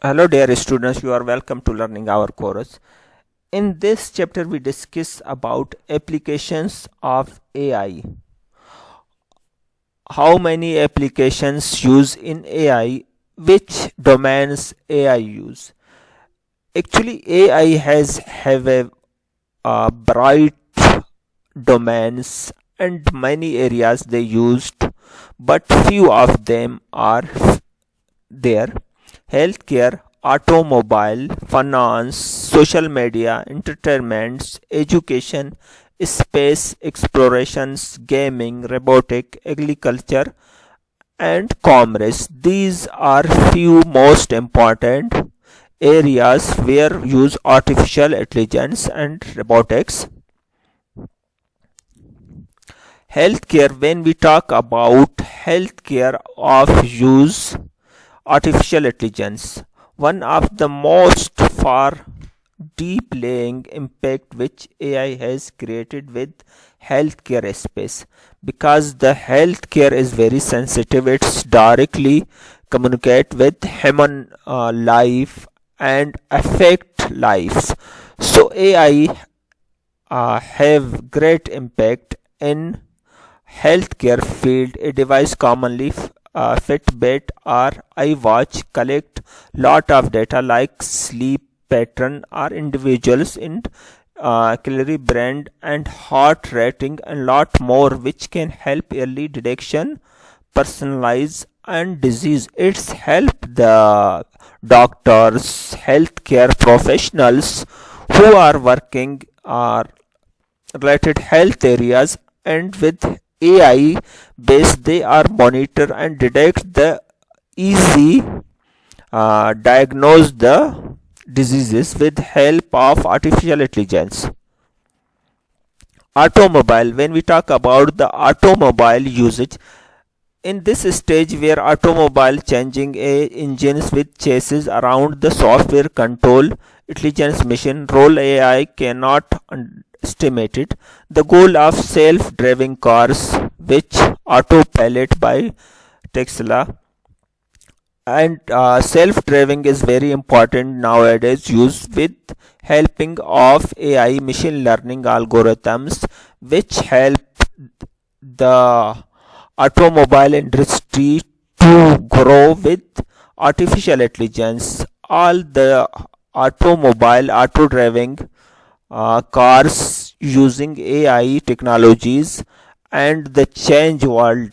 Hello dear students, you are welcome to learning our course. In this chapter we discuss about applications of AI. How many applications use in AI, which domains AI use. Actually AI has have a bright domains and many areas they used, but few of them are there: healthcare, automobile, finance, social media, entertainment, education, space explorations, gaming, robotic, agriculture, and commerce. These are few most important areas where use artificial intelligence and robotics. Healthcare, when we talk about healthcare of use artificial intelligence, one of the most far deep laying impact which AI has created with healthcare space, because the healthcare is very sensitive. It's directly communicate with human life and affect lives. So AI have great impact in healthcare field. A device commonly Fitbit or iWatch collect lot of data like sleep pattern or individuals in calorie brand and heart rating and lot more, which can help early detection, personalize and disease. It's help the doctors, healthcare professionals who are working or related health areas, and with AI based they are monitor and detect the easy diagnose the diseases with help of artificial intelligence. Automobile, when we talk about the automobile usage, in this stage where automobile changing engines with chassis around the software control intelligence machine role, AI cannot estimate it. The goal of self-driving cars, which autopilot by Tesla, and self-driving is very important nowadays, used with helping of AI machine learning algorithms, which help the automobile industry to grow with artificial intelligence. All the auto driving cars using AI technologies and the change world.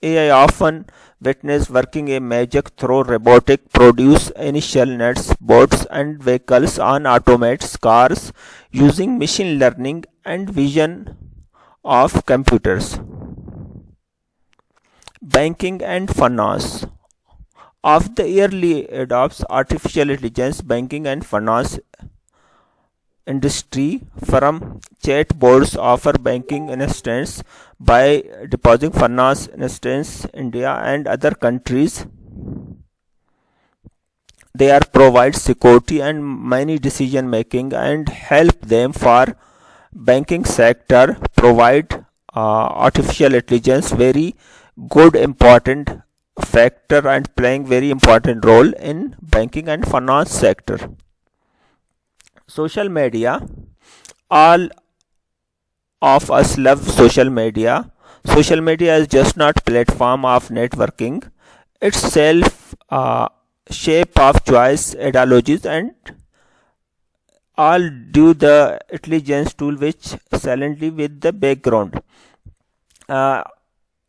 AI often witness working a magic through robotic produce initial nets, boats and vehicles on automated cars using machine learning and vision of computers. Banking and finance. Of the early adopts artificial intelligence, banking and finance industry from chatbots offer banking assistance by depositing finance instance India and other countries. They are provide security and money decision making and help them for banking sector provide artificial intelligence very good important factor and playing very important role in banking and finance sector. Social media, all of us love social media. Social media is just not platform of networking, it's self shape of choice ideologies and all due the intelligence tool which silently with the background.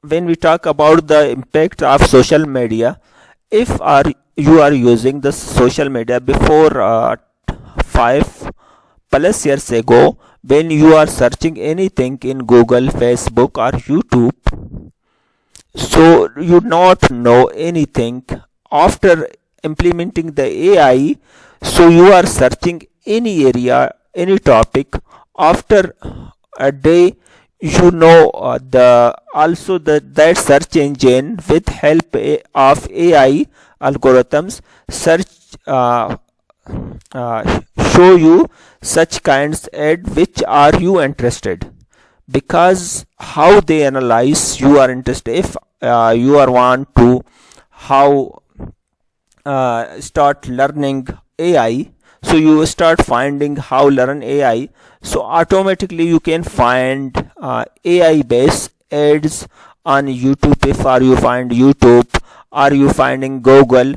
When we talk about the impact of social media, if you are using the social media before 5+ years ago, when you are searching anything in Google, Facebook or YouTube, so you not know anything. After implementing the AI, so you are searching any area, any topic. After a day, you know the also that search engine with help of AI algorithms search show you such kinds ad which are you interested, because how they analyze you are interested. If you are want to how start learning AI, so you start finding how learn AI, so automatically you can find AI based ads on YouTube. If are you find YouTube, are you finding Google,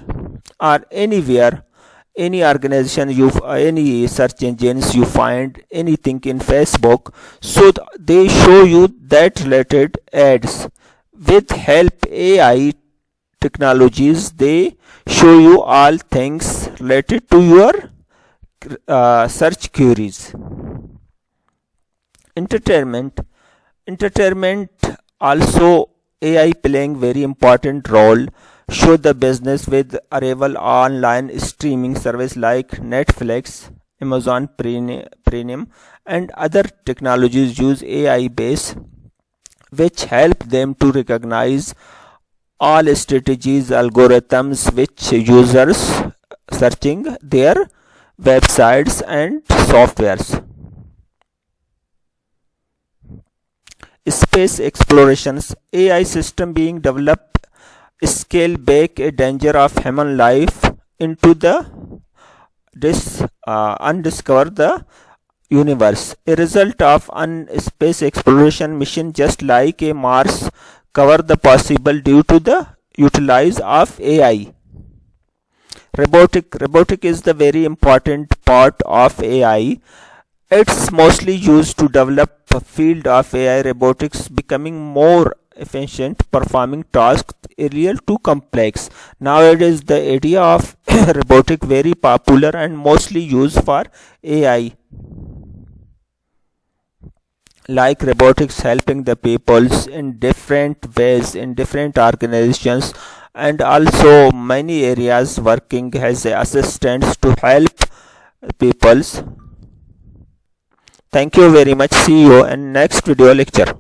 or anywhere, any organization, you any search engines, you find anything in Facebook, so they show you that related ads. With help AI technologies, they show you all things related to your search queries. Entertainment also AI playing very important role. Show the business with arrival online streaming service like Netflix, Amazon Premium, and other technologies use AI base, which help them to recognize all strategies, algorithms which users searching their websites and softwares. Space explorations, AI system being developed scale back a danger of human life into the undiscover the universe. A result of space exploration mission, just like a Mars cover the possible due to the utilize of AI. Robotic is the very important part of AI. It's mostly used to develop a field of AI. Robotics becoming more efficient, performing tasks earlier too complex. Nowadays, the idea of robotic very popular and mostly used for AI. Like robotics helping the peoples in different ways in different organizations, and also many areas working as assistants to help peoples. Thank you very much. See you in next video lecture.